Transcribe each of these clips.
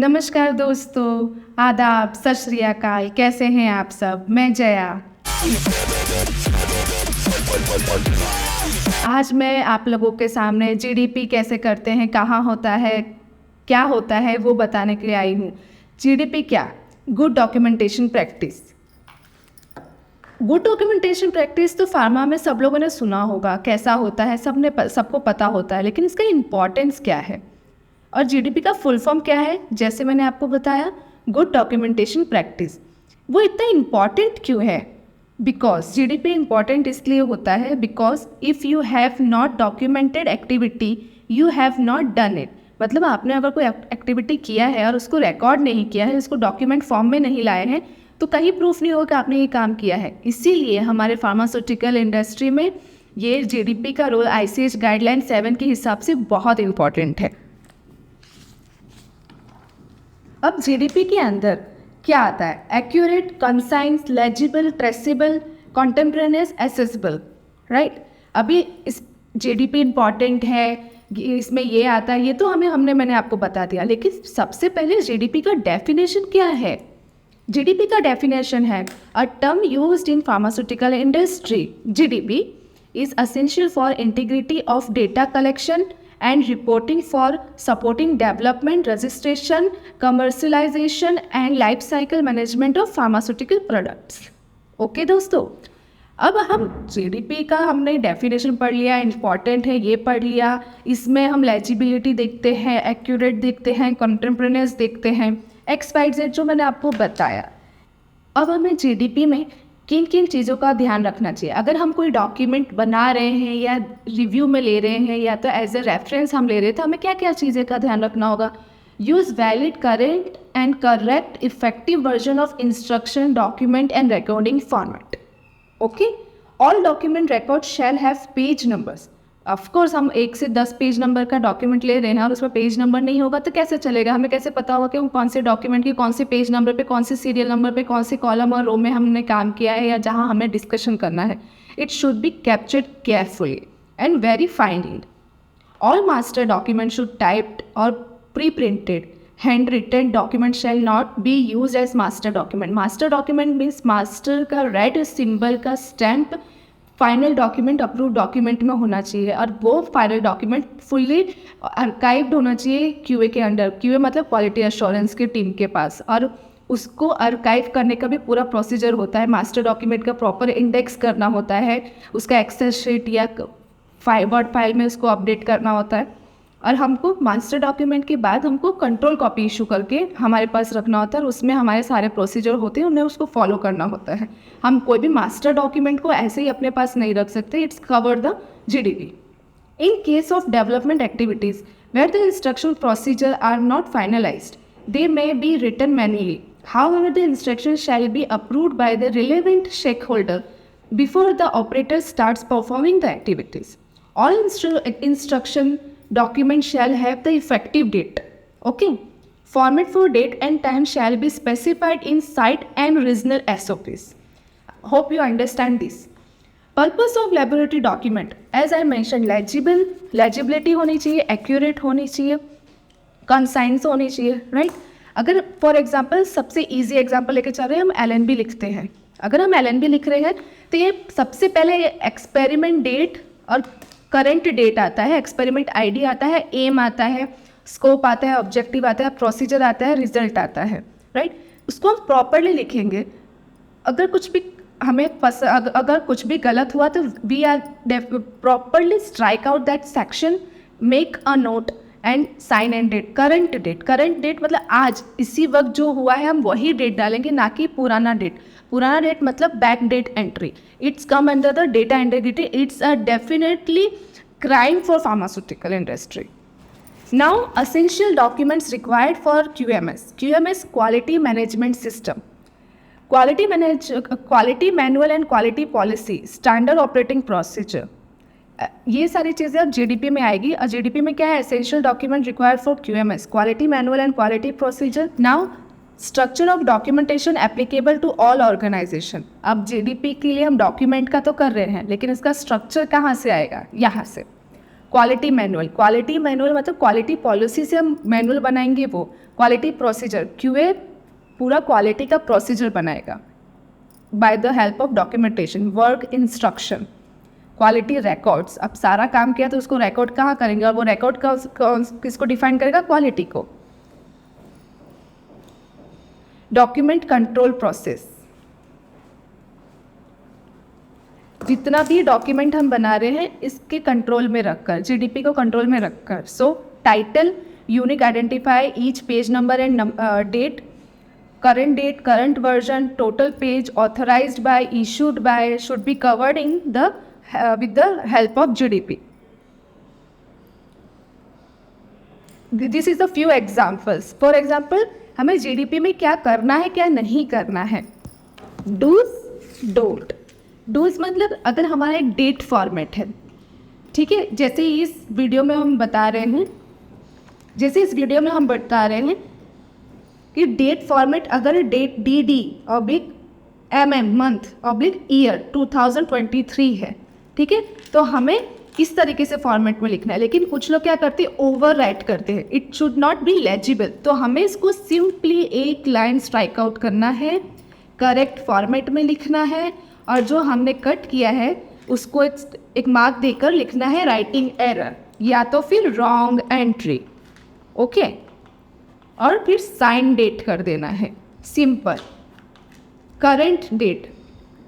नमस्कार दोस्तों, आदाब, सत श्री अकाल। कैसे हैं आप सब? मैं जया। आज मैं आप लोगों के सामने जीडीपी कैसे करते हैं, कहाँ होता है, क्या होता है, वो बताने के लिए आई हूँ। जीडीपी क्या? Good documentation practice. Good documentation practice तो फार्मा में सब लोगों ने सुना होगा, कैसा होता है सबको पता होता है, लेकिन इसका इम्पॉर्टेंस क्या है और जीडीपी का फुल फॉर्म क्या है? जैसे मैंने आपको बताया, गुड डॉक्यूमेंटेशन प्रैक्टिस। वो इतना इम्पॉर्टेंट क्यों है? बिकॉज जीडीपी इम्पॉर्टेंट इसलिए होता है because if you have not documented activity you have not done it. मतलब आपने अगर कोई एक्टिविटी किया है और उसको रिकॉर्ड नहीं किया है, उसको डॉक्यूमेंट फॉर्म में नहीं लाए हैं, तो कहीं प्रूफ नहीं होगा कि आपने ये काम किया है। इसीलिए हमारे फार्मास्यूटिकल इंडस्ट्री में ये जीडीपी का रोल आईसीएच गाइडलाइन 7 के हिसाब से बहुत इम्पॉर्टेंट है। अब जीडीपी के अंदर क्या आता है? Accurate, concise, legible, traceable, contemporaneous, accessible, right. अभी इस जीडीपी इम्पॉर्टेंट है, इसमें ये आता है, ये तो मैंने आपको बता दिया, लेकिन सबसे पहले जीडीपी का डेफिनेशन क्या है? जीडीपी का डेफिनेशन है a term used in pharmaceutical industry. GDP is essential for integrity of data collection and reporting for supporting development, registration, commercialization and life cycle management of pharmaceutical products. Okay दोस्तों, अब हम GDP का हमने definition पढ़ लिया, important है ये पढ़ लिया। इसमें हम लेजिबिलिटी देखते हैं, एक्यूरेट देखते हैं, कंटेम्परेनियस देखते हैं, एक्स वाई जेड जो मैंने आपको बताया। अब हमें जीडीपी में किन किन चीज़ों का ध्यान रखना चाहिए? अगर हम कोई डॉक्यूमेंट बना रहे हैं या रिव्यू में ले रहे हैं या तो एज ए रेफरेंस हम ले रहे हैं, तो हमें क्या क्या चीज़ें का ध्यान रखना होगा? Use valid, current and correct effective version of instruction, document and recording format. Okay, all document record shall have page numbers. Of course हम 1 से 10 पेज नंबर का डॉक्यूमेंट ले रहे हैं और उसमें पेज नंबर नहीं होगा तो कैसे चलेगा? हमें कैसे पता होगा कि हम कौन से डॉक्यूमेंट के कौन से पेज नंबर पे, कौन से सीरियल नंबर पे, कौन से कॉलम और रो में हमने काम किया है या जहां हमें डिस्कशन करना है? It should be captured carefully and very finely. All master document should typed और pre printed. Hand written document shall not be use as master document. Master document means master का रेड सिंबल का stamp final document, approve document में होना चाहिए और वो final document fully archived होना चाहिए क्यूए के अंडर। क्यूए मतलब क्वालिटी एश्योरेंस की टीम के पास, और उसको आर्काइव करने का भी पूरा प्रोसीजर होता है। मास्टर डॉक्यूमेंट का प्रॉपर इंडेक्स करना होता है, उसका एक्सेल शीट या वर्ड फाइल में उसको अपडेट करना होता है, और हमको मास्टर डॉक्यूमेंट के बाद हमको कंट्रोल कॉपी इशू करके हमारे पास रखना होता है और उसमें हमारे सारे प्रोसीजर होते हैं, उन्हें उसको फॉलो करना होता है। हम कोई भी मास्टर डॉक्यूमेंट को ऐसे ही अपने पास नहीं रख सकते। It's cover the GDP. In case of development activities where the instruction procedure are not finalised they may be written manually. However the instruction shall be approved by the relevant stakeholder before the operator starts performing the activities. All instruction document shall have the effective date. Okay, format for date and time shall be specified in site and regional SOPs. Hope you understand this. Purpose of laboratory document, as I mentioned, legibility होनी चाहिए, accurate होनी चाहिए, concise होनी चाहिए, right? अगर for example सबसे easy example लेके चल रहे हैं, हम LNB लिखते हैं। अगर हम LNB लिख रहे हैं तो ये सबसे पहले एक्सपेरिमेंट डेट और करंट डेट आता है, एक्सपेरिमेंट आईडी आता है, एम आता है, स्कोप आता है, ऑब्जेक्टिव आता है, प्रोसीजर आता है, रिजल्ट आता है, राइट। उसको हम प्रॉपरली लिखेंगे। अगर कुछ भी अगर कुछ भी गलत हुआ तो we are properly strike out that section, make a note and sign and date. Current date मतलब आज इसी वक्त जो हुआ है हम वही डेट डालेंगे, ना कि पुराना डेट। पुराना डेट मतलब back date entry. It's come under the data integrity. It's a definitely crime for pharmaceutical industry. Now essential documents required for QMS quality management system, quality manual and quality policy, standard operating procedure. ये सारी चीज़ें अब GDP में आएगी। और GDP में क्या है? Essential document required for QMS, quality manual and quality procedure. Now structure of documentation applicable to all organisation. अब जीडीपी के लिए हम डॉक्यूमेंट का तो कर रहे हैं, लेकिन इसका स्ट्रक्चर कहाँ से आएगा? यहाँ से। क्वालिटी मैनुअल मतलब क्वालिटी पॉलिसी से हम मैनुअल बनाएंगे, वो क्वालिटी प्रोसीजर, क्यूए पूरा क्वालिटी का प्रोसीजर बनाएगा by the help of documentation. Work instruction, quality records, अब सारा काम किया तो उसको रिकॉर्ड कहाँ करेंगे, और वो रिकॉर्ड का किसको डिफाइन करेगा, क्वालिटी को। डॉक्यूमेंट कंट्रोल प्रोसेस, जितना भी डॉक्यूमेंट हम बना रहे हैं इसके कंट्रोल में रखकर, जीडीपी को कंट्रोल में रखकर। So title, unique identify, each page number and date, current version, total page, authorized by, issued by should be covered in the with the help of GDP. This is a few examples. For example, हमें GDP में क्या करना है क्या नहीं करना है। Do's, don't. Do's मतलब अगर हमारा एक डेट फॉर्मेट है, ठीक है, जैसे इस वीडियो में हम बता रहे हैं कि डेट फॉर्मेट अगर date DD oblique MM month oblique year 2023 है, ठीक है, तो हमें इस तरीके से फॉर्मेट में लिखना है। लेकिन कुछ लोग क्या करते हैं, ओवर राइट करते हैं, it should not be legible, तो हमें इसको सिंपली एक लाइन स्ट्राइक आउट करना है, करेक्ट फॉर्मेट में लिखना है, और जो हमने कट किया है उसको एक मार्क देकर लिखना है राइटिंग एरर या तो फिर रॉन्ग एंट्री, ओके, और फिर साइन डेट कर देना है, सिंपल। करंट डेट,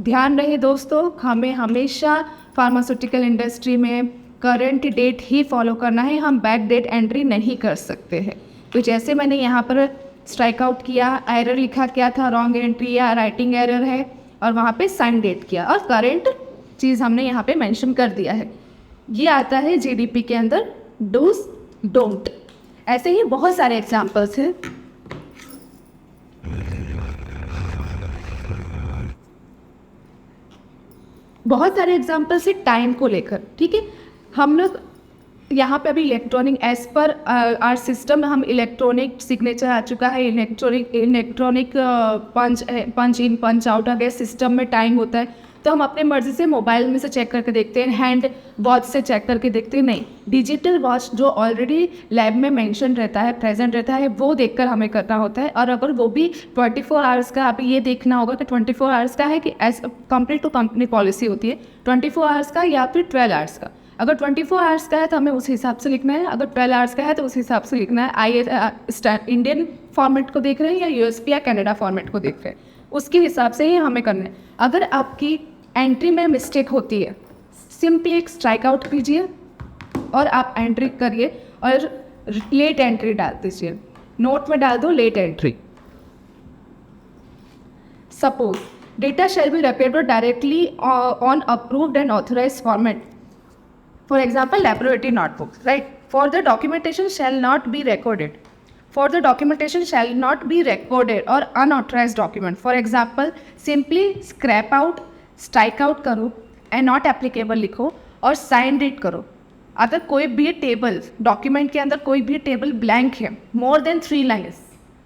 ध्यान रहे दोस्तों, हमें हमेशा फार्मास्यूटिकल इंडस्ट्री में करंट डेट ही फॉलो करना है, हम बैक डेट एंट्री नहीं कर सकते हैं। तो जैसे मैंने यहाँ पर स्ट्राइक आउट किया, एरर लिखा क्या था, रॉन्ग एंट्री या राइटिंग एरर है, और वहाँ पे साइन डेट किया, और करंट चीज़ हमने यहाँ पे मेंशन कर दिया है। ये आता है जीडीपी के अंदर डूज डोंट। ऐसे ही बहुत सारे एग्जाम्पल्स हैं। बहुत सारे एग्जाम्पल्स है टाइम को लेकर, ठीक है। हम लोग यहाँ पे अभी electronic, as per our system हम इलेक्ट्रॉनिक सिग्नेचर आ चुका है, इलेक्ट्रॉनिक पंच इन पंच आउट आ गया, सिस्टम में टाइम होता है, तो हम अपने मर्जी से मोबाइल में से चेक करके देखते हैं, हैंड वॉच से चेक करके देखते हैं, नहीं, डिजिटल वॉच जो ऑलरेडी लैब में मेंशन रहता है, प्रेजेंट रहता है, वो देखकर हमें करना होता है। और अगर वो भी 24 आवर्स का, अभी ये देखना होगा कि 24 आवर्स का है कि as complete to company policy होती है 24 आवर्स का या फिर 12 आवर्स का। अगर 24 आवर्स का है तो हमें उस हिसाब से लिखना है, अगर 12 आवर्स का है तो उस हिसाब से लिखना है। इंडियन फॉर्मेट को देख रहे हैं या यूएसपी या कनाडा फॉर्मेट को देख रहे हैं, उसके हिसाब से ही हमें करना है। अगर आपकी एंट्री में मिस्टेक होती है, सिंपली एक स्ट्राइक आउट कीजिए और आप एंट्री करिए और लेट एंट्री डाल दीजिए, नोट में डाल दो late entry. Suppose data shall be recorded directly on approved and authorised format, for example laboratory notebooks, right? For the documentation shall not be recorded, or unauthorized document, for example simply scrap out, strike out करो, and not applicable लिखो और sign date करो। अगर कोई भी table document के अंदर कोई भी टेबल ब्लैंक है, more than 3 lines,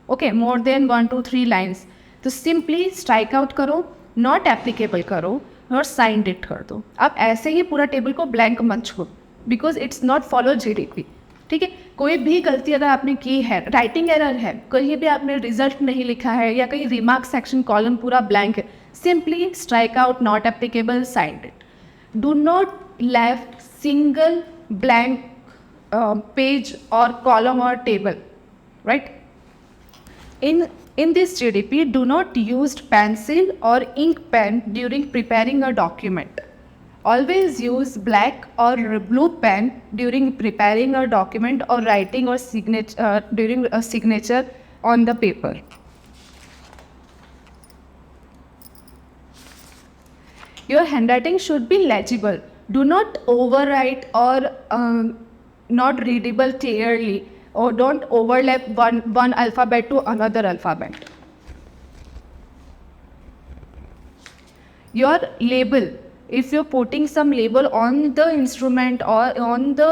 okay, more than 1 to 3 lines, तो सिंपली स्ट्राइक आउट करो, नॉट एप्लीकेबल करो और साइन डेट कर दो। अब ऐसे ही पूरा टेबल को ब्लैंक मत छोड़ो, because it's not follow GDP, ठीक है। कोई भी गलती अगर आपने की है, राइटिंग एरर है, कहीं भी आपने रिजल्ट नहीं लिखा है या कहीं रिमार्क सेक्शन कॉलम पूरा ब्लैंक है, simply strike out, not applicable, sign date. Do not left single blank page और कॉलम और table, right. In this GDP, do not use pencil or ink pen during preparing a document. Always use black or blue pen during preparing a document or writing or during a signature on the paper. Your handwriting should be legible. Do not overwrite or not readable clearly, or don't overlap one alphabet to another alphabet. Your label, if you're putting some label on the instrument or on the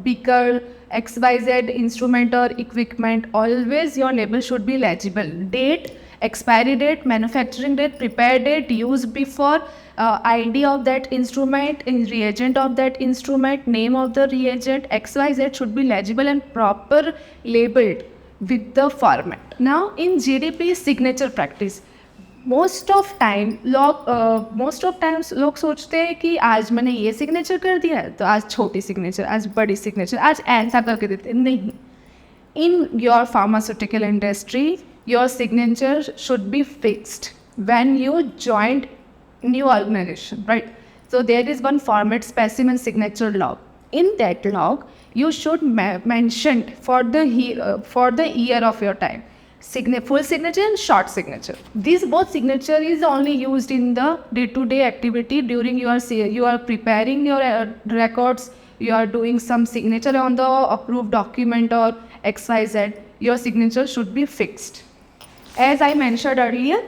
beaker, XYZ instrument or equipment, always your label should be legible. Date expiry date, manufacturing date, prepare date, use before, ID of that instrument, in reagent of that instrument, name of the reagent, XYZ should be legible and proper labeled with the format. Now in GDP signature practice, most of times लोग सोचते हैं कि आज मैंने ये signature कर दिया है तो आज छोटी सिग्नेचर, आज बड़ी सिग्नेचर, आज ऐसा करके देते। नहीं, in your pharmaceutical industry your signature should be fixed when you joint new organisation, right? So there is one format, specimen signature log. In that log, you should mention for the year of your time, full signature and short signature. These both signature is only used in the day-to-day activity during you are preparing your records. You are doing some signature on the approved document or XYZ. Your signature should be fixed. As I mentioned earlier,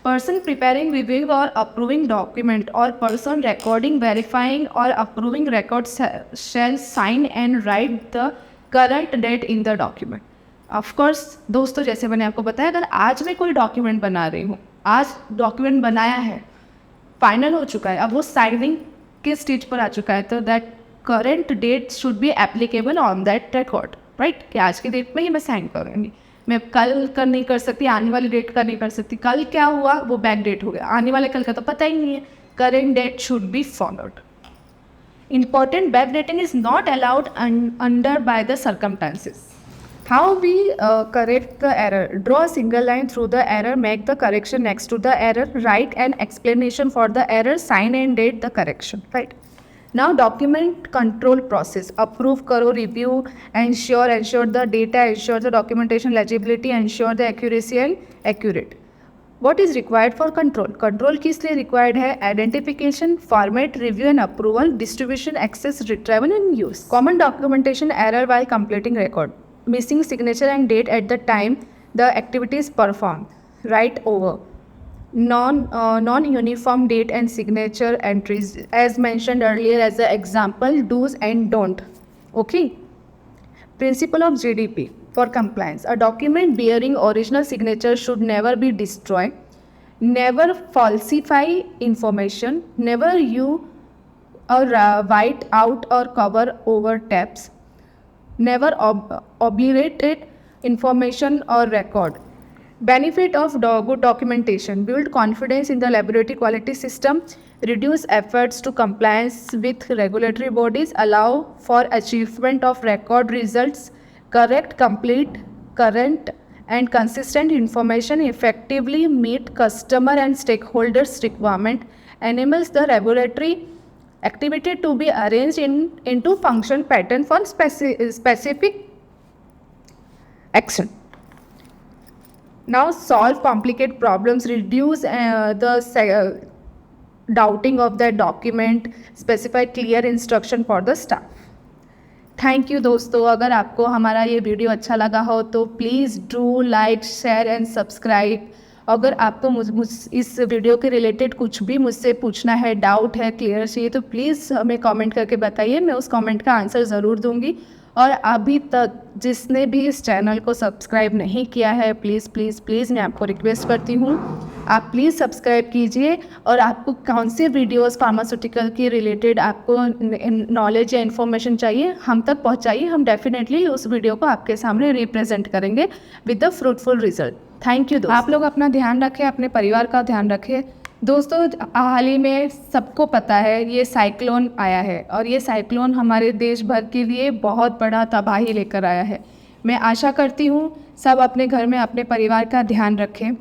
person preparing, reviewing or approving document or person recording, verifying or approving records shall sign and write the current date in the document. Of course, दोस्तों, जैसे मैंने आपको बताया, अगर आज मैं कोई document बना रही हूँ, आज डॉक्यूमेंट बनाया है, फाइनल हो चुका है, अब वो साइनिंग के स्टेज पर आ चुका है, तो that current date should be applicable on that record, right? कि आज की डेट में ही मैं साइन करूँगी, मैं कल का नहीं कर सकती, आने वाली डेट का नहीं कर सकती। कल क्या हुआ वो बैक डेट हो गया, आने वाले कल का तो पता ही नहीं है। Current date should be followed. Important, backdating is not allowed under by the circumstances. How we correct the error? Draw a single line through the error, make the correction next to the error, write an explanation for the error, sign and date the correction, right? Now document control process. Approve, karo, review, ensure the data, ensure the documentation legibility, ensure the accuracy and accurate. What is required for control? Control किस लिए required है? Identification, format, review and approval, distribution, access, retrieval and use. Common documentation error while completing record. Missing signature and date at the time the activity is performed. Write over. Non-uniform date and signature entries as mentioned earlier as the example, do's and don't. Okay. Principle of GDP for compliance. A document bearing original signature should never be destroyed. Never falsify information. Never use or white out or cover over tabs. Never obliterate information or record. Benefit of good documentation. Build confidence in the laboratory quality system. Reduce efforts to compliance with regulatory bodies. Allow for achievement of record results. Correct, complete, current and consistent information. Effectively meet customer and stakeholders' requirement. Enables the regulatory activity to be arranged into function pattern for specific action. Now solve complicated problems, reduce the doubting of the document, specify clear instruction for the staff. Thank you दोस्तों। अगर आपको हमारा ये video अच्छा लगा हो तो please do like, share and subscribe. अगर आपको इस वीडियो के रिलेटेड कुछ भी मुझसे पूछना है, डाउट है, क्लियर चाहिए, तो प्लीज़ हमें कमेंट करके बताइए, मैं उस कमेंट का आंसर ज़रूर दूंगी। और अभी तक जिसने भी इस चैनल को सब्सक्राइब नहीं किया है, प्लीज़ प्लीज़ प्लीज़ मैं आपको रिक्वेस्ट करती हूँ, आप प्लीज़ सब्सक्राइब कीजिए। और आपको कौन से वीडियोस फार्मास्यूटिकल के रिलेटेड आपको नॉलेज या इन्फॉर्मेशन चाहिए, हम तक पहुँचाइए। हम डेफिनेटली उस वीडियो को आपके सामने रिप्रेजेंट करेंगे with the fruitful result. Thank you दोस्तों। आप लोग अपना ध्यान रखें, अपने परिवार का ध्यान रखें। दोस्तों, हाल ही में सबको पता है ये साइक्लोन आया है और ये साइक्लोन हमारे देश भर के लिए बहुत बड़ा तबाही लेकर आया है। मैं आशा करती हूँ सब अपने घर में अपने परिवार का ध्यान रखें।